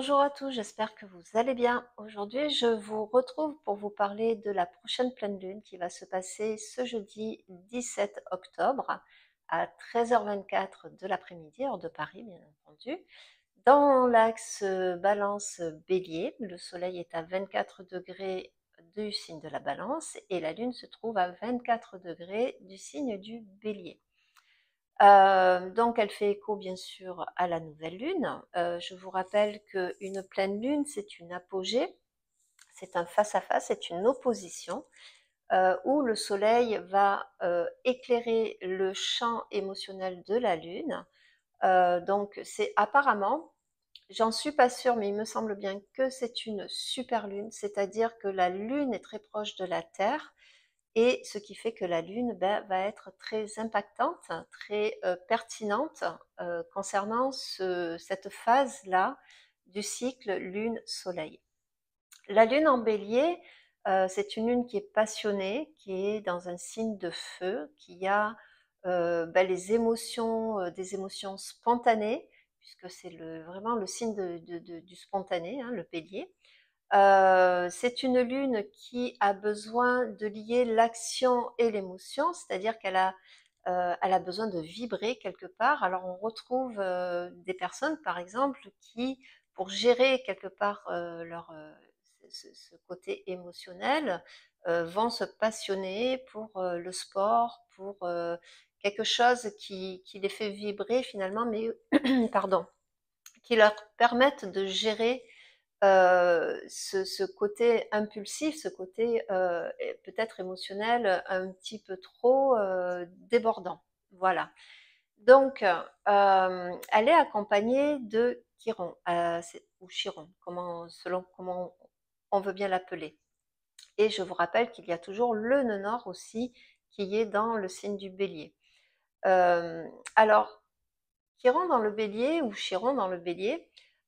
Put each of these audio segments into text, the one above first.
Bonjour à tous, j'espère que vous allez bien. Aujourd'hui, je vous retrouve pour vous parler de la prochaine pleine lune qui va se passer ce jeudi 17 octobre à 13h24 de l'après-midi, heure de Paris, bien entendu. Dans l'axe Balance Bélier, le soleil est à 24 degrés du signe de la Balance et la lune se trouve à 24 degrés du signe du Bélier. Donc elle fait écho bien sûr à la nouvelle lune. Je vous rappelle qu'une pleine lune, c'est une apogée, c'est un face-à-face, c'est une opposition où le soleil va éclairer le champ émotionnel de la lune. Donc c'est apparemment, j'en suis pas sûre, mais il me semble bien que c'est une super lune, c'est-à-dire que la lune est très proche de la Terre et ce qui fait que la Lune va être très impactante, très pertinente concernant cette phase-là du cycle Lune-Soleil. La Lune en Bélier, c'est une lune qui est passionnée, qui est dans un signe de feu, qui a les émotions, des émotions spontanées, puisque c'est vraiment le signe du spontané, hein, le Bélier. C'est une lune qui a besoin de lier l'action et l'émotion, c'est-à-dire elle a besoin de vibrer quelque part. Alors on retrouve des personnes, par exemple, qui, pour gérer quelque part ce côté émotionnel, vont se passionner pour le sport, pour quelque chose qui les fait vibrer finalement, mais pardon, qui leur permettent de gérer ce côté impulsif, ce côté peut-être émotionnel un petit peu trop débordant. Voilà. Donc, elle est accompagnée de Chiron, ou Chiron, selon comment on veut bien l'appeler. Et je vous rappelle qu'il y a toujours le nœud nord aussi qui est dans le signe du bélier. Alors, Chiron dans le bélier ou Chiron dans le bélier,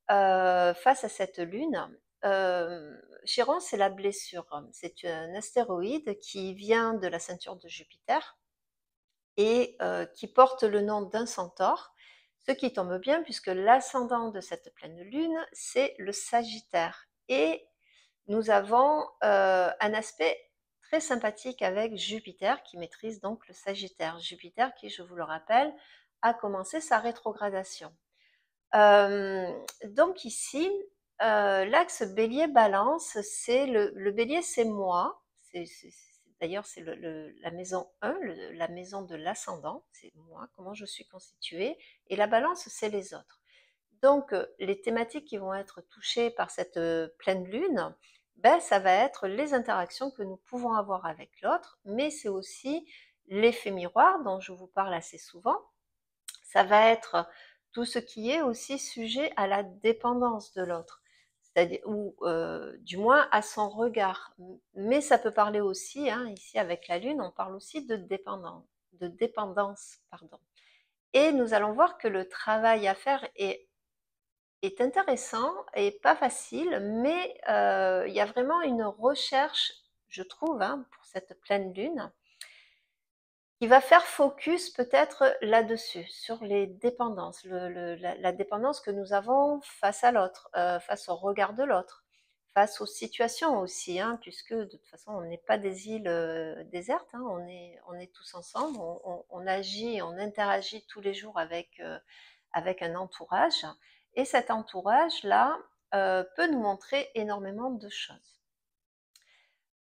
face à cette lune, Chiron c'est la blessure. C'est un astéroïde qui vient de la ceinture de Jupiter et qui porte le nom d'un centaure, ce qui tombe bien puisque l'ascendant de cette pleine lune, c'est le Sagittaire. Et nous avons un aspect très sympathique avec Jupiter qui maîtrise donc le Sagittaire. Jupiter qui, je vous le rappelle, a commencé sa rétrogradation. Donc ici, l'axe Bélier-Balance, c'est le Bélier, c'est moi. D'ailleurs, c'est la maison 1, la maison de l'ascendant, c'est moi, comment je suis constituée. Et la Balance, c'est les autres. Donc, les thématiques qui vont être touchées par cette pleine lune, ben, ça va être les interactions que nous pouvons avoir avec l'autre, mais c'est aussi l'effet miroir dont je vous parle assez souvent. Ça va être tout ce qui est aussi sujet à la dépendance de l'autre, c'est-à-dire, ou du moins à son regard. Mais ça peut parler aussi, hein, ici avec la Lune, on parle aussi de dépendance, pardon. Et nous allons voir que le travail à faire est intéressant et pas facile, mais il y a vraiment une recherche, je trouve, hein, pour cette pleine Lune, qui va faire focus peut-être là-dessus, sur les dépendances, la dépendance que nous avons face à l'autre, face au regard de l'autre, face aux situations aussi, hein, puisque de toute façon on n'est pas des îles désertes, hein, on est tous ensemble, on agit, on interagit tous les jours avec un entourage, et cet entourage-là peut nous montrer énormément de choses.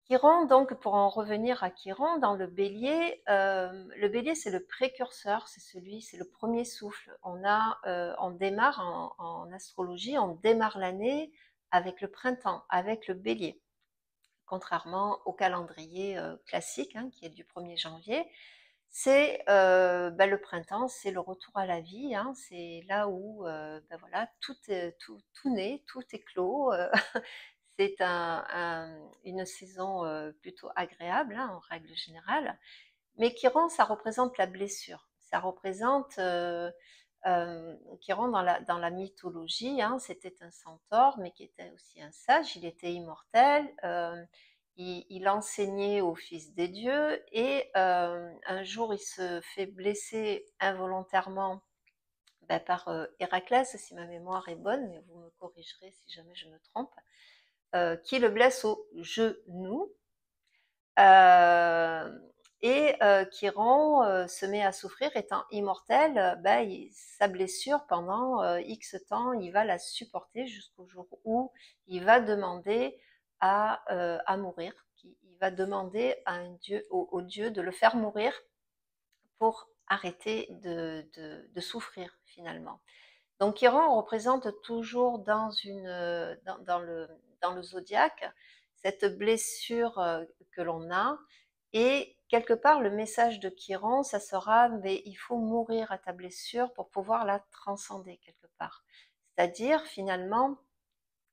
Chiron, donc pour en revenir à Chiron, dans le bélier c'est le précurseur, c'est le premier souffle. On démarre en astrologie, on démarre l'année avec le printemps, avec le bélier, contrairement au calendrier classique hein, qui est du 1er janvier. C'est le printemps, c'est le retour à la vie, hein, c'est là où voilà, tout naît, tout éclot. C'est une saison plutôt agréable hein, en règle générale, mais Chiron, ça représente la blessure. Ça représente Chiron dans la mythologie, hein, c'était un centaure, mais qui était aussi un sage. Il était immortel. Il enseignait au fils des dieux et un jour il se fait blesser involontairement par Héraclès, si ma mémoire est bonne, mais vous me corrigerez si jamais je me trompe, qui le blesse au genou. Euh, et Chiron se met à souffrir, étant immortel, sa blessure pendant X temps, il va la supporter jusqu'au jour où il va demander à mourir. Il va demander à un dieu, au dieu de le faire mourir pour arrêter de souffrir finalement. Donc Chiron représente toujours dans le zodiaque cette blessure que l'on a, et quelque part le message de Chiron, ça sera mais il faut mourir à ta blessure pour pouvoir la transcender quelque part. C'est-à-dire finalement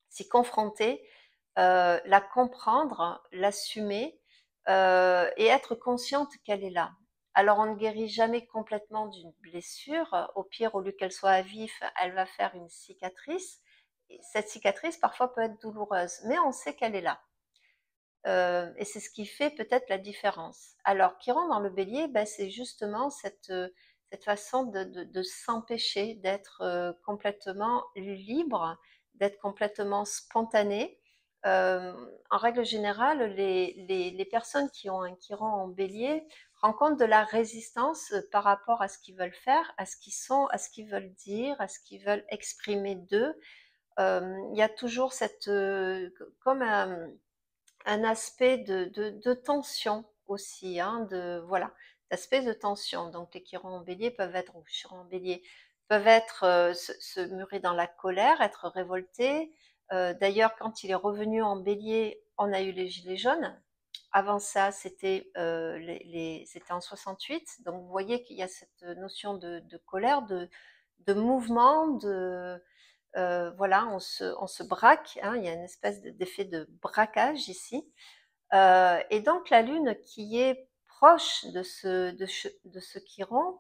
s'y confronter, la comprendre, l'assumer et être consciente qu'elle est là. Alors on ne guérit jamais complètement d'une blessure. Au pire, au lieu qu'elle soit à vif, elle va faire une cicatrice. Et cette cicatrice parfois peut être douloureuse, mais on sait qu'elle est là. Et c'est ce qui fait peut-être la différence. Alors, Chiron dans le bélier, c'est justement cette façon de s'empêcher d'être complètement libre, d'être complètement spontané. En règle générale, les personnes qui ont un Chiron en bélier rencontrent de la résistance par rapport à ce qu'ils veulent faire, à ce qu'ils sont, à ce qu'ils veulent dire, à ce qu'ils veulent exprimer d'eux. Il y a toujours comme un aspect de tension aussi, hein, voilà, d'aspect de tension. Donc les Chirons en bélier peuvent être, ou Chirons en bélier, peuvent être, se murer dans la colère, être révoltés. D'ailleurs, quand il est revenu en bélier, on a eu les gilets jaunes. Avant ça, c'était c'était en 68. Donc vous voyez qu'il y a cette notion de colère, de mouvement, voilà, on se braque, hein, il y a une espèce d'effet de braquage ici. Et donc la Lune qui est proche de ce Chiron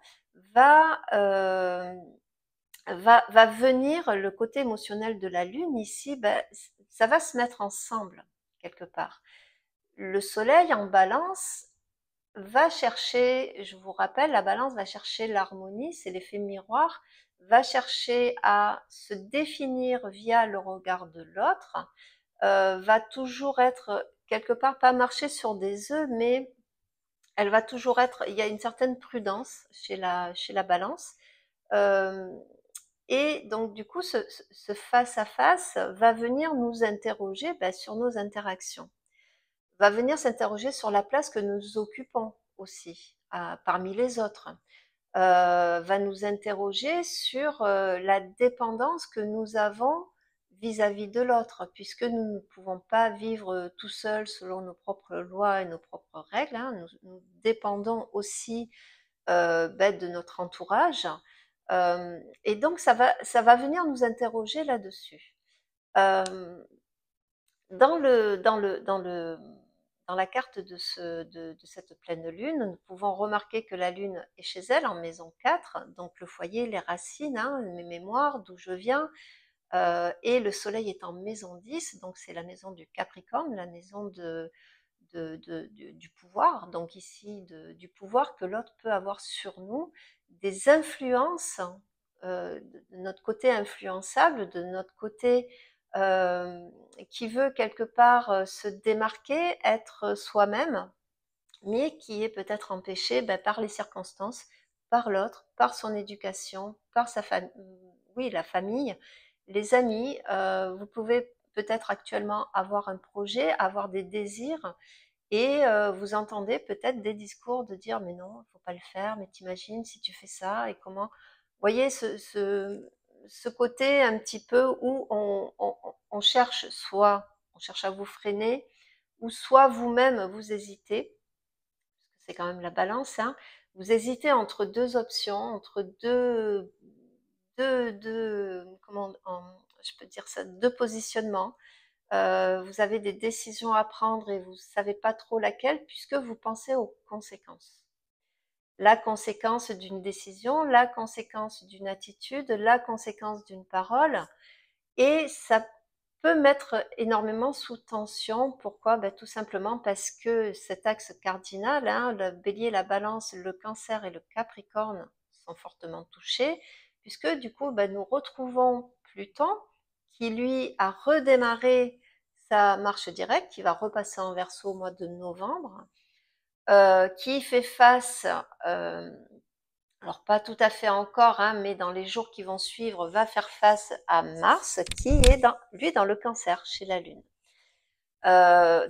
va, va venir, le côté émotionnel de la Lune ici, ça va se mettre ensemble quelque part. Le Soleil en balance va chercher, je vous rappelle, la balance va chercher l'harmonie, c'est l'effet miroir, va chercher à se définir via le regard de l'autre, va toujours être quelque part, pas marcher sur des œufs, mais elle va toujours être, il y a une certaine prudence chez la balance. Euh, et donc du coup, ce face à face va venir nous interroger sur nos interactions, va venir s'interroger sur la place que nous occupons aussi parmi les autres, va nous interroger sur la dépendance que nous avons vis-à-vis de l'autre, puisque nous ne pouvons pas vivre tout seuls selon nos propres lois et nos propres règles, hein. Nous dépendons aussi de notre entourage. Et donc ça va venir nous interroger là-dessus. Euh, dans la carte de cette pleine lune, nous pouvons remarquer que la lune est chez elle en maison 4, donc le foyer, les racines, hein, mes mémoires, d'où je viens, et le soleil est en maison 10, donc c'est la maison du Capricorne, la maison du pouvoir, donc ici du pouvoir que l'autre peut avoir sur nous, des influences, de notre côté influençable, de notre côté euh, qui veut quelque part se démarquer, être soi-même, mais qui est peut-être empêché par les circonstances, par l'autre, par son éducation, par sa famille, oui, la famille, les amis. Vous pouvez peut-être actuellement avoir un projet, avoir des désirs, et vous entendez peut-être des discours de dire mais non, il ne faut pas le faire, mais t'imagines si tu fais ça et comment. Vous voyez ce côté un petit peu où on cherche soit, on cherche à vous freiner, ou soit vous-même vous hésitez, parce que c'est quand même la balance, hein, vous hésitez entre deux options, entre comment je peux dire ça, deux positionnements. Vous avez des décisions à prendre et vous ne savez pas trop laquelle puisque vous pensez aux conséquences. La conséquence d'une décision, la conséquence d'une attitude, la conséquence d'une parole. Et ça peut mettre énormément sous tension. Pourquoi? Tout simplement parce que cet axe cardinal, hein, le bélier, la balance, le cancer et le capricorne sont fortement touchés, puisque du coup, ben, nous retrouvons Pluton qui lui a redémarré sa marche directe, qui va repasser en Verseau au mois de novembre, qui fait face, alors pas tout à fait encore, hein, mais dans les jours qui vont suivre, va faire face à Mars, qui est lui dans le Cancer, chez la Lune.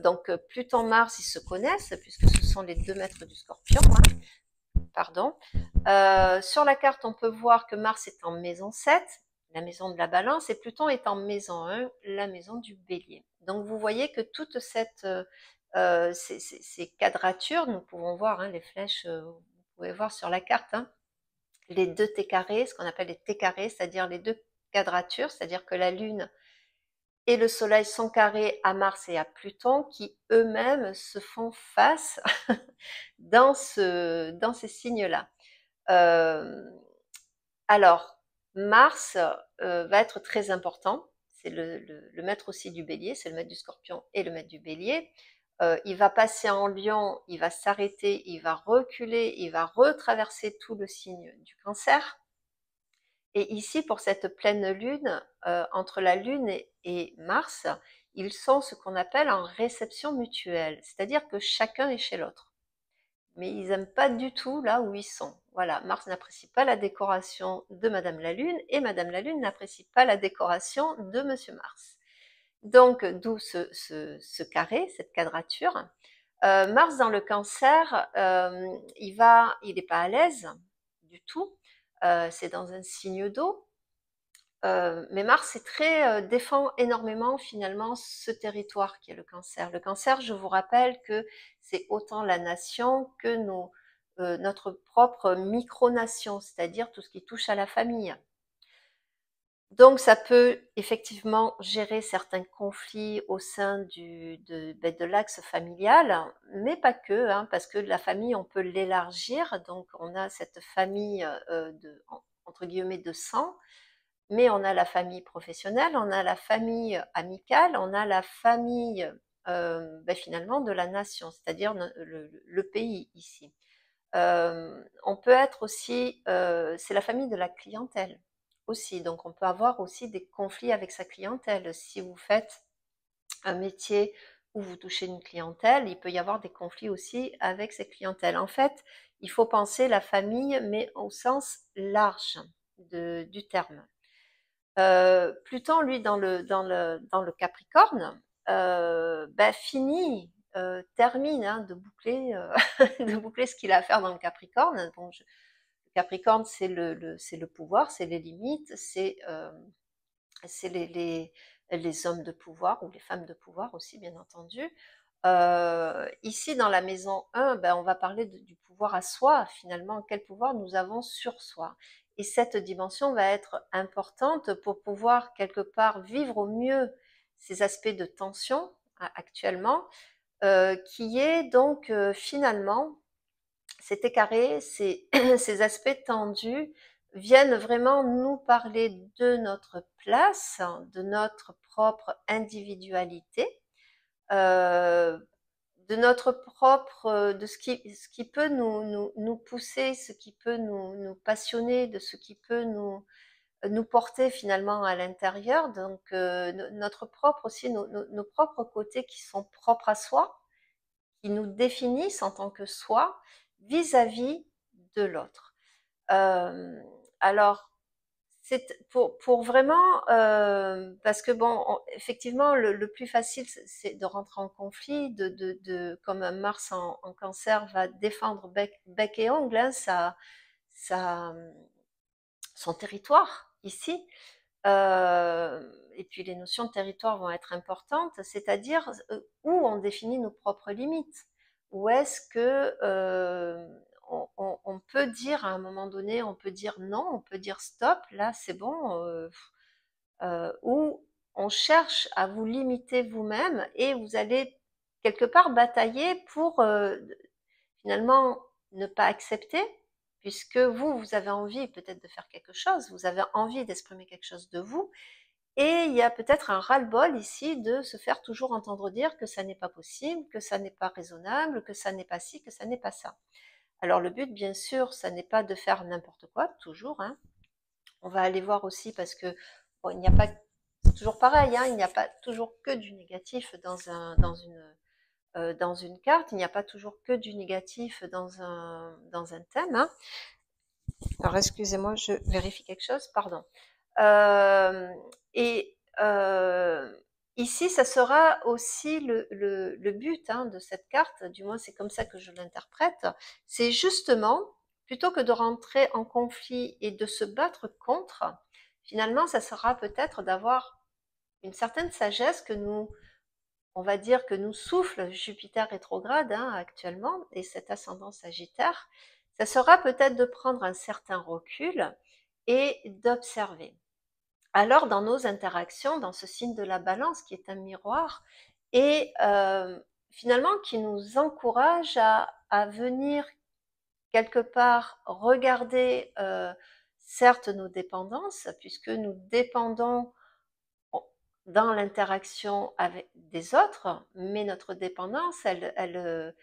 Donc Pluton-Mars, ils se connaissent, puisque ce sont les 2 maîtres du Scorpion, hein, pardon. Sur la carte, on peut voir que Mars est en maison 7, la maison de la Balance, et Pluton est en maison 1, la maison du Bélier. Donc vous voyez que toute ces quadratures, nous pouvons voir, hein, les flèches, vous pouvez voir sur la carte, hein, les 2 T carrés, ce qu'on appelle les T carrés, c'est-à-dire les 2 quadratures, c'est-à-dire que la Lune et le Soleil sont carrés à Mars et à Pluton, qui eux-mêmes se font face dans ces signes-là. Alors, Mars va être très important. C'est le maître aussi du Bélier, c'est le maître du Scorpion et le maître du Bélier. Il va passer en Lion, il va s'arrêter, il va reculer, il va retraverser tout le signe du Cancer. Et ici, pour cette pleine lune, entre la Lune et Mars, ils sont ce qu'on appelle en réception mutuelle, c'est-à-dire que chacun est chez l'autre. Mais ils n'aiment pas du tout là où ils sont. Voilà, Mars n'apprécie pas la décoration de Madame la Lune et Madame la Lune n'apprécie pas la décoration de Monsieur Mars. Donc, d'où ce carré, cette quadrature. Mars dans le Cancer, il n'est pas à l'aise du tout. C'est dans un signe d'eau. Mais Mars défend énormément finalement ce territoire qui est le Cancer. Le Cancer, je vous rappelle que c'est autant la nation que notre propre micronation, c'est-à-dire tout ce qui touche à la famille. Donc ça peut effectivement gérer certains conflits au sein de l'axe familial, mais pas que, hein, parce que la famille, on peut l'élargir. Donc on a cette famille entre guillemets de sang, mais on a la famille professionnelle, on a la famille amicale, on a la famille finalement de la nation, c'est-à-dire le pays ici. On peut être aussi, c'est la famille de la clientèle aussi, donc on peut avoir aussi des conflits avec sa clientèle. Si vous faites un métier où vous touchez une clientèle, il peut y avoir des conflits aussi avec ces clientèles. En fait, il faut penser la famille, mais au sens large du terme. Pluton, lui, dans le Capricorne, termine, hein, de boucler, de boucler ce qu'il a à faire dans le Capricorne. Bon, le Capricorne, c'est le pouvoir, c'est les limites, c'est les hommes de pouvoir ou les femmes de pouvoir aussi, bien entendu. Ici, dans la maison 1, on va parler du pouvoir à soi, finalement, quel pouvoir nous avons sur soi. Et cette dimension va être importante pour pouvoir, quelque part, vivre au mieux ces aspects de tension actuellement, qui est donc finalement, cet écarré, ces aspects tendus viennent vraiment nous parler de notre place, de notre propre individualité, euh, de notre propre, de ce qui peut nous pousser, ce qui peut nous passionner, de ce qui peut nous porter finalement à l'intérieur. Donc notre propre aussi, nos propres côtés qui sont propres à soi, qui nous définissent en tant que soi vis-à-vis de l'autre. Alors, c'est pour vraiment, parce que bon, effectivement, le plus facile, c'est de rentrer en conflit, comme un Mars en Cancer va défendre bec et ongle, hein, sa, son territoire ici. Et puis les notions de territoire vont être importantes, c'est-à-dire où on définit nos propres limites. Où est-ce que on peut dire à un moment donné, on peut dire non, on peut dire stop, là c'est bon, ou on cherche à vous limiter vous-même et vous allez quelque part batailler pour finalement ne pas accepter, puisque vous avez envie peut-être de faire quelque chose, vous avez envie d'exprimer quelque chose de vous, et il y a peut-être un ras-le-bol ici de se faire toujours entendre dire que ça n'est pas possible, que ça n'est pas raisonnable, que ça n'est pas ci, que ça n'est pas ça. Alors le but, bien sûr, ça n'est pas de faire n'importe quoi, toujours, hein. On va aller voir aussi parce que bon, il n'y a pas, c'est toujours pareil, hein, il n'y a pas toujours que du négatif dans une carte, il n'y a pas toujours que du négatif dans un thème, hein. Alors excusez-moi, je vérifie quelque chose, pardon. Euh, et ici, ça sera aussi le but, hein, de cette carte, du moins c'est comme ça que je l'interprète, c'est justement, plutôt que de rentrer en conflit et de se battre contre, finalement, ça sera peut-être d'avoir une certaine sagesse que nous, on va dire que nous souffle Jupiter rétrograde, hein, actuellement, et cet ascendant Sagittaire, ça sera peut-être de prendre un certain recul et d'observer. Alors, dans nos interactions, dans ce signe de la balance qui est un miroir, et finalement qui nous encourage à venir quelque part regarder, certes nos dépendances, puisque nous dépendons dans l'interaction avec des autres, mais notre dépendance, elle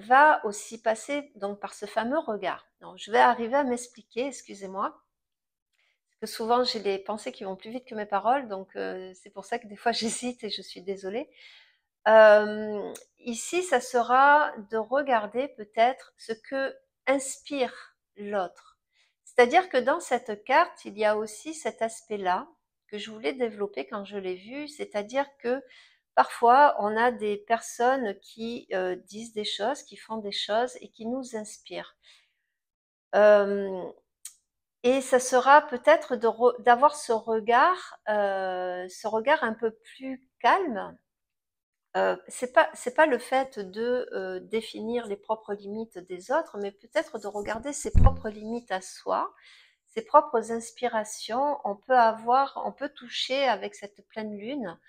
va aussi passer donc par ce fameux regard. Donc, je vais arriver à m'expliquer, excusez-moi, parce que souvent j'ai les pensées qui vont plus vite que mes paroles, donc c'est pour ça que des fois j'hésite et je suis désolée. Ici, ça sera de regarder peut-être ce que inspire l'autre. C'est-à-dire que dans cette carte, il y a aussi cet aspect-là que je voulais développer quand je l'ai vu, c'est-à-dire que parfois on a des personnes qui disent des choses, qui font des choses et qui nous inspirent. Et ça sera peut-être d'avoir ce regard un peu plus calme. C'est pas le fait de définir les propres limites des autres, mais peut-être de regarder ses propres limites à soi, ses propres inspirations. On peut toucher avec cette pleine lune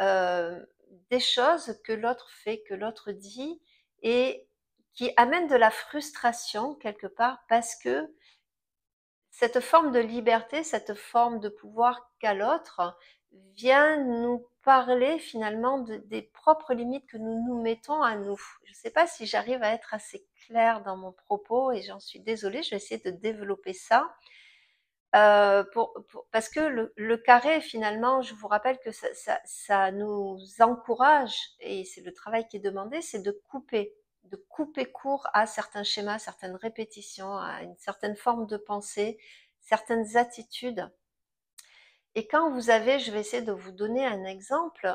euh, des choses que l'autre fait, que l'autre dit, et qui amènent de la frustration quelque part parce que cette forme de liberté, cette forme de pouvoir qu'a l'autre vient nous parler finalement des propres limites que nous nous mettons à nous. Je ne sais pas si j'arrive à être assez claire dans mon propos et j'en suis désolée, je vais essayer de développer ça. Parce que le carré, finalement, je vous rappelle que ça nous encourage, et c'est le travail qui est demandé, c'est de couper court à certains schémas, certaines répétitions, à une certaine forme de pensée, certaines attitudes. Et quand vous avez, je vais essayer de vous donner un exemple,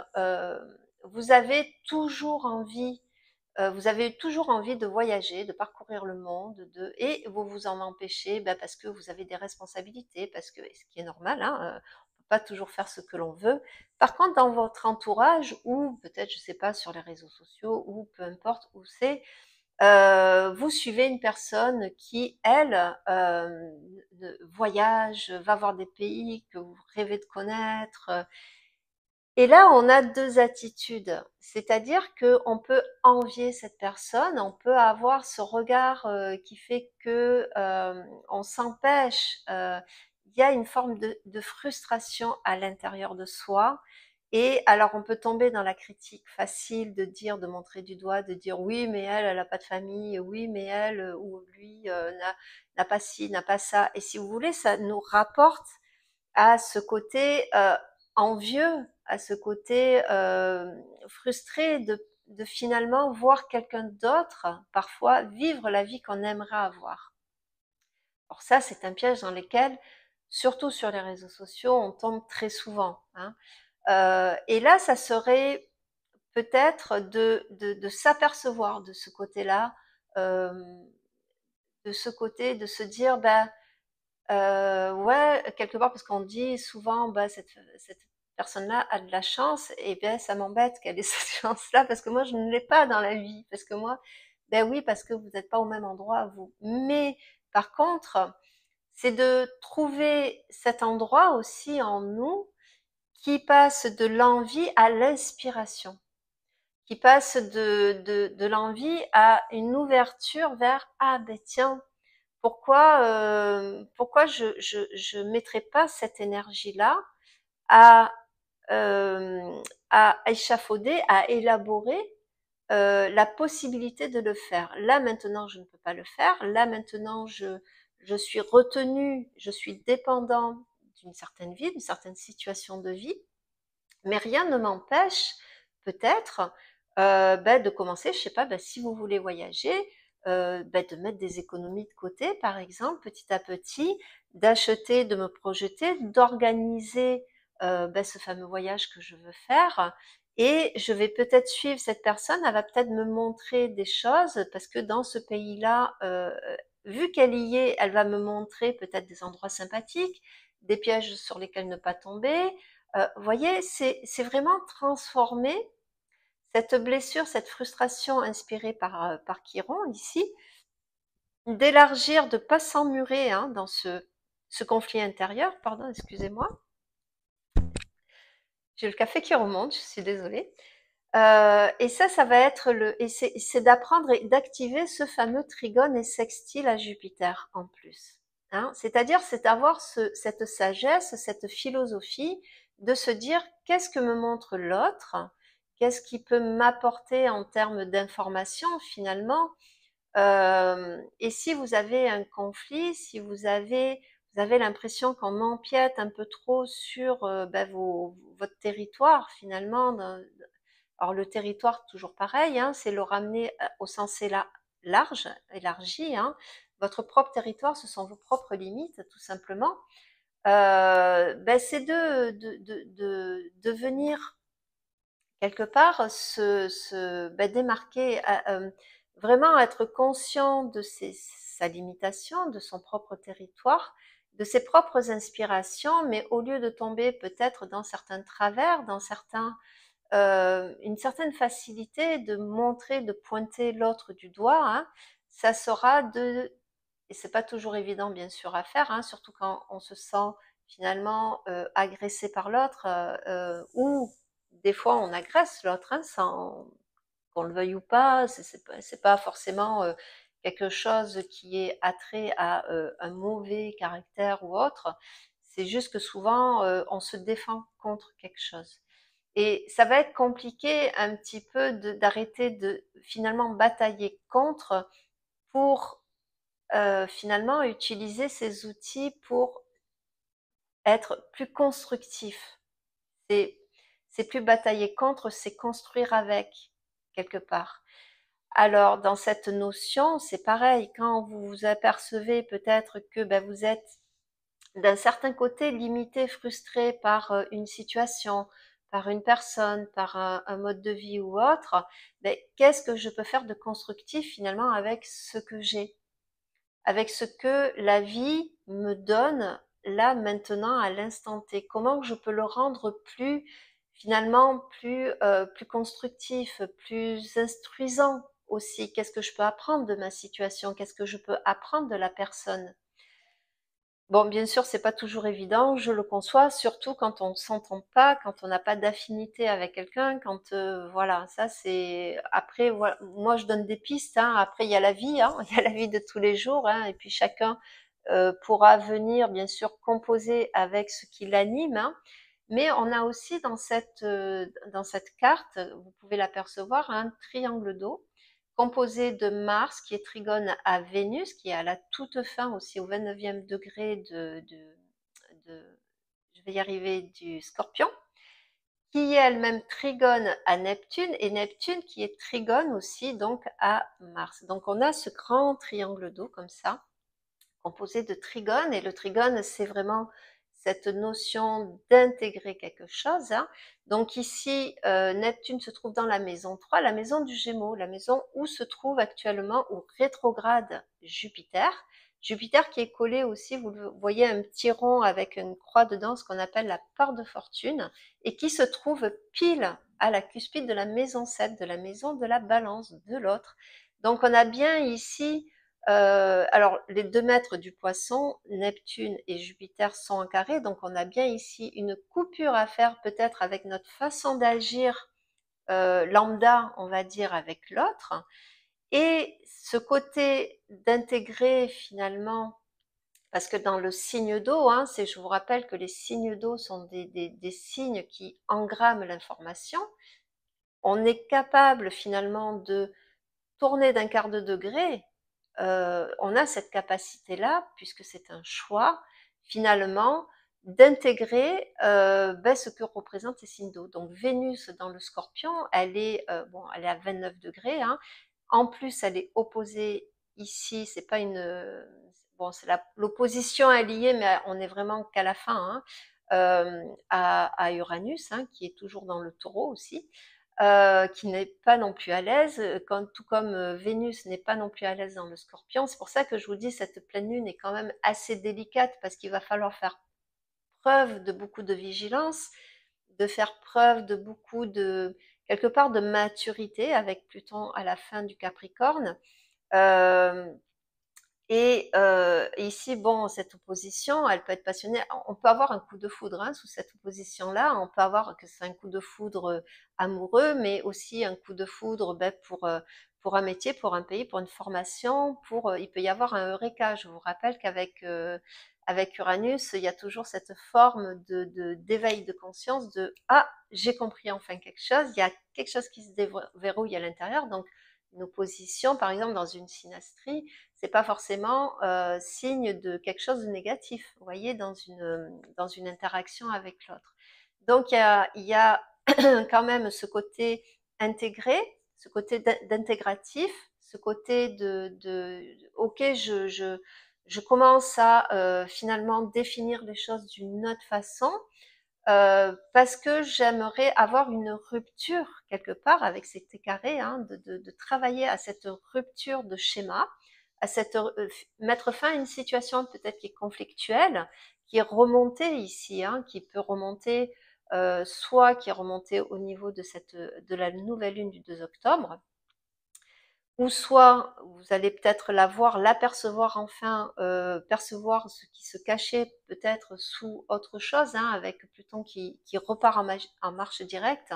vous avez toujours envie vous avez toujours envie de voyager, de parcourir le monde, et vous vous en empêchez parce que vous avez des responsabilités, parce que ce qui est normal, hein, on ne peut pas toujours faire ce que l'on veut. Par contre, dans votre entourage, ou peut-être, je ne sais pas, sur les réseaux sociaux, ou peu importe où c'est, vous suivez une personne qui, elle, voyage, va voir des pays que vous rêvez de connaître, et là, on a deux attitudes. C'est-à-dire qu'on peut envier cette personne, on peut avoir ce regard qui fait que on s'empêche. Il y a une forme de frustration à l'intérieur de soi. Et alors, on peut tomber dans la critique facile de dire, de montrer du doigt, de dire oui, mais elle n'a pas de famille, oui, mais elle ou lui n'a pas ci, n'a pas ça. Et si vous voulez, ça nous rapporte à ce côté envieux, à ce côté frustré de finalement voir quelqu'un d'autre, parfois vivre la vie qu'on aimerait avoir. Alors ça, c'est un piège dans lequel, surtout sur les réseaux sociaux, on tombe très souvent, hein. Et là, ça serait peut-être de s'apercevoir de ce côté-là, euh, de ce côté, de se dire, ben, ouais, quelque part, parce qu'on dit souvent, bah, cette personne-là a de la chance, et bien, ça m'embête qu'elle ait cette chance-là, parce que moi, je ne l'ai pas dans la vie. Parce que moi, ben oui, parce que vous n'êtes pas au même endroit, vous. Mais par contre, c'est de trouver cet endroit aussi en nous qui passe de l'envie à l'inspiration, qui passe de l'envie à une ouverture vers, ah ben tiens, pourquoi je mettrais pas cette énergie-là à, à échafauder, à élaborer la possibilité de le faire. Là maintenant, je ne peux pas le faire. Là maintenant, je suis retenu, je suis dépendant d'une certaine vie, d'une certaine situation de vie, mais rien ne m'empêche peut-être de commencer, je sais pas, si vous voulez voyager, de mettre des économies de côté, par exemple, petit à petit, d'acheter, de me projeter, d'organiser ce fameux voyage que je veux faire. Et je vais peut-être suivre cette personne, elle va peut-être me montrer des choses, parce que dans ce pays-là, vu qu'elle y est, elle va me montrer peut-être des endroits sympathiques, des pièges sur lesquels ne pas tomber. Vous voyez, c'est vraiment transformer cette blessure, cette frustration inspirée par Chiron ici, d'élargir, de pas s'emmurer hein, dans ce conflit intérieur. Pardon, excusez-moi. J'ai le café qui remonte, je suis désolée. Et ça va être et c'est d'apprendre et d'activer ce fameux trigone et sextile à Jupiter en plus. Hein. C'est-à-dire, c'est d'avoir cette sagesse, cette philosophie de se dire qu'est-ce que me montre l'autre, qu'est-ce qui peut m'apporter en termes d'information finalement. Et si vous avez un conflit, si vous avez l'impression qu'on empiète un peu trop sur votre territoire finalement, alors le territoire, toujours pareil, hein, c'est le ramener au sens large, élargi. Hein. Votre propre territoire, ce sont vos propres limites, tout simplement. C'est de venir quelque part se démarquer, vraiment être conscient de sa limitation, de son propre territoire, de ses propres inspirations, mais au lieu de tomber peut-être dans certains travers, dans une certaine facilité de montrer, de pointer l'autre du doigt, hein, ça sera et c'est pas toujours évident bien sûr à faire, hein, surtout quand on se sent finalement agressé par l'autre, ou des fois on agresse l'autre, hein, sans qu'on le veuille ou pas, c'est pas forcément quelque chose qui est attrait à un mauvais caractère ou autre, c'est juste que souvent on se défend contre quelque chose. Et ça va être compliqué un petit peu d'arrêter de finalement batailler contre pour finalement utiliser ces outils pour être plus constructif. C'est c'est plus batailler contre, c'est construire avec quelque part. Alors dans cette notion, c'est pareil, quand vous vous apercevez peut-être que vous êtes d'un certain côté limité, frustré par une situation, par une personne, par un mode de vie ou autre, qu'est-ce que je peux faire de constructif finalement avec ce que j'ai, avec ce que la vie me donne là maintenant à l'instant T? Comment je peux le rendre plus finalement plus constructif, plus instruisant aussi? Qu'est-ce que je peux apprendre de ma situation? Qu'est-ce que je peux apprendre de la personne? Bon, bien sûr, c'est pas toujours évident, je le conçois, surtout quand on s'entend pas, quand on n'a pas d'affinité avec quelqu'un, quand voilà, ça c'est après voilà, moi je donne des pistes, hein, après il y a la vie, hein, il y a la vie de tous les jours, hein, et puis chacun pourra venir bien sûr composer avec ce qui l'anime, hein, mais on a aussi dans cette carte, vous pouvez l'apercevoir, un triangle d'eau composé de Mars qui est trigone à Vénus, qui est à la toute fin aussi au 29e degré je vais y arriver, du Scorpion, qui est elle-même trigone à Neptune, et Neptune qui est trigone aussi donc à Mars. Donc on a ce grand triangle d'eau comme ça, composé de trigones, et le trigone, c'est vraiment cette notion d'intégrer quelque chose. Hein. Donc ici, Neptune se trouve dans la maison 3, la maison du Gémeaux, la maison où se trouve actuellement, ou rétrograde Jupiter. Jupiter qui est collé aussi, vous le voyez, un petit rond avec une croix dedans, ce qu'on appelle la part de fortune, et qui se trouve pile à la cuspide de la maison 7, de la maison de la balance, de l'autre. Donc on a bien ici alors, les 2 maîtres du poisson, Neptune et Jupiter, sont en carré, donc on a bien ici une coupure à faire peut-être avec notre façon d'agir lambda, on va dire, avec l'autre. Et ce côté d'intégrer finalement, parce que dans le signe d'eau, hein, je vous rappelle que les signes d'eau sont des signes qui engramment l'information. On est capable finalement de tourner d'un quart de degré on a cette capacité-là, puisque c'est un choix, finalement, d'intégrer ce que représentent ces signes d'eau. Donc Vénus dans le Scorpion, elle est bon, elle est à 29 degrés. Hein. En plus, elle est opposée ici. C'est pas une bon, c'est l'opposition est liée, mais on est vraiment qu'à la fin. Hein, à Uranus, hein, qui est toujours dans le Taureau aussi qui n'est pas non plus à l'aise, tout comme Vénus n'est pas non plus à l'aise dans le Scorpion. C'est pour ça que je vous dis cette pleine lune est quand même assez délicate parce qu'il va falloir faire preuve de beaucoup de vigilance, de faire preuve de beaucoup de quelque part de maturité avec Pluton à la fin du Capricorne. Euh, et ici, bon, cette opposition, elle peut être passionnée. On peut avoir un coup de foudre hein, sous cette opposition-là. On peut avoir que c'est un coup de foudre amoureux, mais aussi un coup de foudre pour un métier, pour un pays, pour une formation. Il peut y avoir un eureka. Je vous rappelle avec Uranus, il y a toujours cette forme d'éveil de conscience de ah, j'ai compris enfin quelque chose. Il y a quelque chose qui se déverrouille à l'intérieur. Donc, une opposition, par exemple, dans une synastrie c'est pas forcément signe de quelque chose de négatif, vous voyez, dans une interaction avec l'autre. Donc il y a quand même ce côté intégré, ce côté d'intégratif, ce côté ok, je commence à finalement définir les choses d'une autre façon parce que j'aimerais avoir une rupture quelque part avec cet carré, hein, de travailler à cette rupture de schéma, à mettre fin à une situation peut-être qui est conflictuelle, qui est remontée ici, hein, qui peut remonter, soit qui est remontée au niveau de la nouvelle lune du 2 octobre, ou soit vous allez peut-être la voir, l'apercevoir enfin, percevoir ce qui se cachait peut-être sous autre chose, hein, avec Pluton qui repart en marche directe,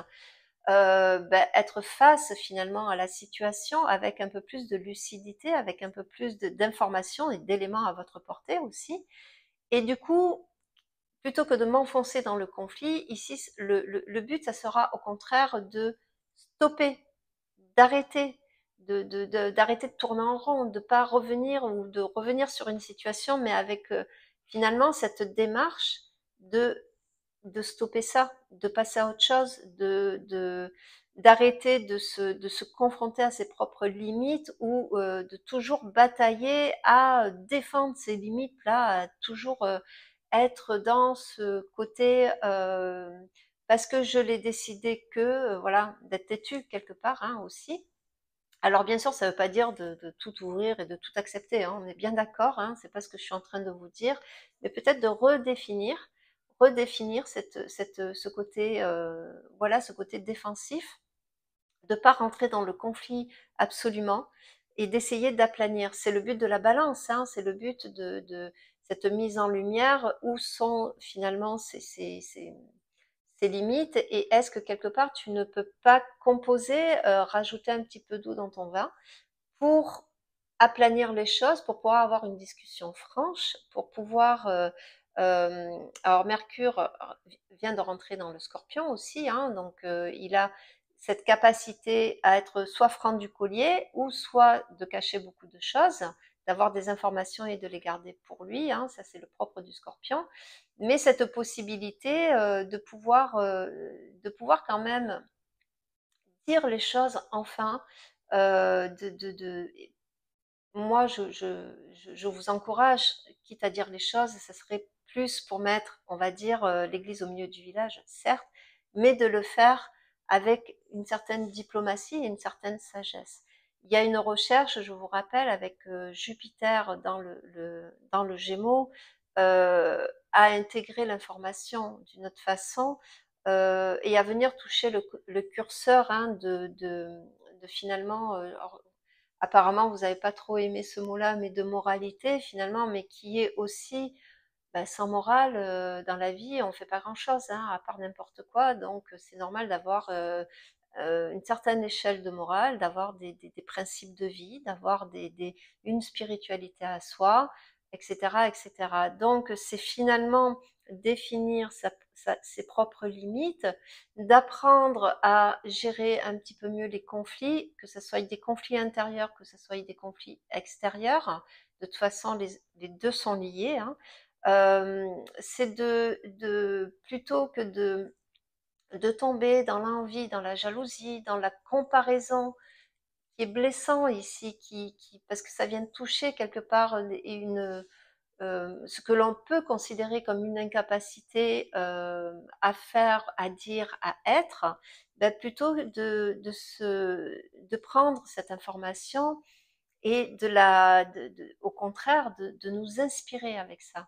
être face finalement à la situation avec un peu plus de lucidité, avec un peu plus d'informations et d'éléments à votre portée aussi. Et du coup, plutôt que de m'enfoncer dans le conflit, ici, le but, ça sera au contraire de stopper, d'arrêter, d'arrêter de tourner en rond, de pas revenir ou de revenir sur une situation, mais avec finalement cette démarche de de stopper ça, de passer à autre chose, d'arrêter de se confronter à ses propres limites ou de toujours batailler à défendre ses limites là, à toujours être dans ce côté parce que je l'ai décidé que voilà d'être têtu quelque part hein, aussi. Alors bien sûr, ça ne veut pas dire de tout ouvrir et de tout accepter, hein, on est bien d'accord, hein, c'est pas ce que je suis en train de vous dire, mais peut-être de redéfinir ce côté, voilà, ce côté défensif, de pas rentrer dans le conflit absolument et d'essayer d'aplanir. C'est le but de la balance, hein, c'est le but de cette mise en lumière où sont finalement ces limites et est-ce que quelque part tu ne peux pas composer, rajouter un petit peu d'eau dans ton vin pour aplanir les choses, pour pouvoir avoir une discussion franche, pour pouvoir alors Mercure vient de rentrer dans le Scorpion aussi, hein, donc il a cette capacité à être soit franc du collier ou soit de cacher beaucoup de choses, d'avoir des informations et de les garder pour lui, hein, ça c'est le propre du Scorpion, mais cette possibilité de pouvoir quand même dire les choses enfin, moi, je vous encourage, quitte à dire les choses, ça serait plus pour mettre, on va dire, l'église au milieu du village, certes, mais de le faire avec une certaine diplomatie et une certaine sagesse. Il y a une recherche, je vous rappelle, avec Jupiter dans le Gémeaux, à intégrer l'information d'une autre façon et à venir toucher le curseur hein, de finalement, apparemment vous n'avez pas trop aimé ce mot-là, mais de moralité finalement, mais qui est aussi sans morale dans la vie, on ne fait pas grand-chose, hein, à part n'importe quoi. Donc c'est normal d'avoir une certaine échelle de morale, d'avoir des principes de vie, d'avoir une spiritualité à soi, etc., etc. Donc c'est finalement définir ses propres limites, d'apprendre à gérer un petit peu mieux les conflits, que ce soit des conflits intérieurs, que ce soit des conflits extérieurs. De toute façon, les deux sont liés, hein. C'est plutôt que de tomber dans l'envie, dans la jalousie, dans la comparaison, qui est blessant ici, parce que ça vient toucher quelque part ce que l'on peut considérer comme une incapacité à faire, à dire, à être, ben plutôt de prendre cette information et au contraire, de nous inspirer avec ça.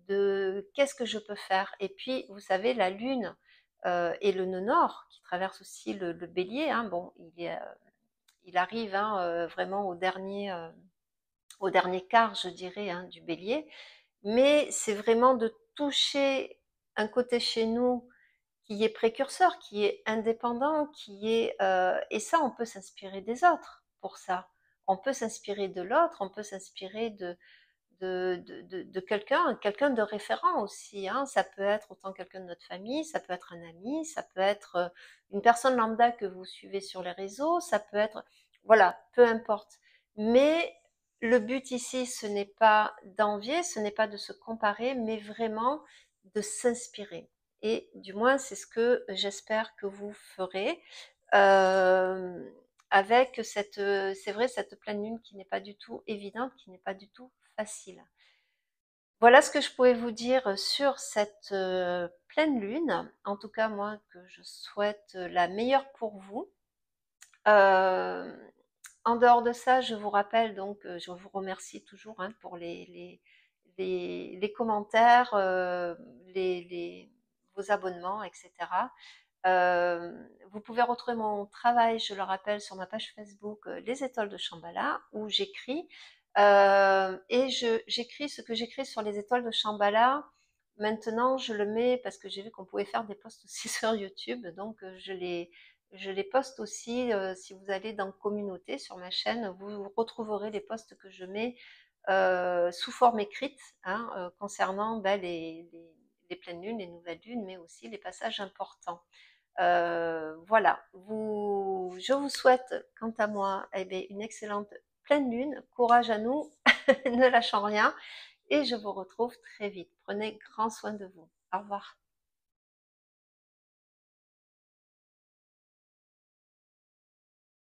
De qu'est-ce que je peux faire? Et puis, vous savez, la Lune et le nœud nord, qui traverse aussi le bélier, hein, bon, il arrive hein, vraiment au dernier quart, je dirais, hein, du bélier, mais c'est vraiment de toucher un côté chez nous qui est précurseur, qui est indépendant, et ça, on peut s'inspirer des autres pour ça. On peut s'inspirer de l'autre, on peut s'inspirer de quelqu'un de référent aussi, hein. Ça peut être autant quelqu'un de notre famille, ça peut être un ami, ça peut être une personne lambda que vous suivez sur les réseaux, ça peut être, voilà, peu importe. Mais le but ici, ce n'est pas d'envier, ce n'est pas de se comparer, mais vraiment de s'inspirer. Et du moins, c'est ce que j'espère que vous ferez. Euh, Avec c'est vrai, cette pleine lune qui n'est pas du tout évidente, qui n'est pas du tout facile. Voilà ce que je pouvais vous dire sur cette pleine lune. En tout cas, moi, que je souhaite la meilleure pour vous. Euh, En dehors de ça, je vous rappelle donc, je vous remercie toujours hein, pour les commentaires, vos abonnements, etc. Vous pouvez retrouver mon travail, je le rappelle, sur ma page Facebook Les Étoiles de Shambhala, où j'écris. Et j'écris ce que j'écris sur les Étoiles de Shambhala. Maintenant, je le mets parce que j'ai vu qu'on pouvait faire des posts aussi sur YouTube, donc je les poste aussi. Si vous allez dans Communauté sur ma chaîne, vous retrouverez les posts que je mets sous forme écrite hein, concernant ben, les pleines lunes, les nouvelles lunes, mais aussi les passages importants. Voilà, je vous souhaite, quant à moi, eh bien, une excellente pleine lune. Courage à nous, ne lâchons rien. Et je vous retrouve très vite. Prenez grand soin de vous. Au revoir.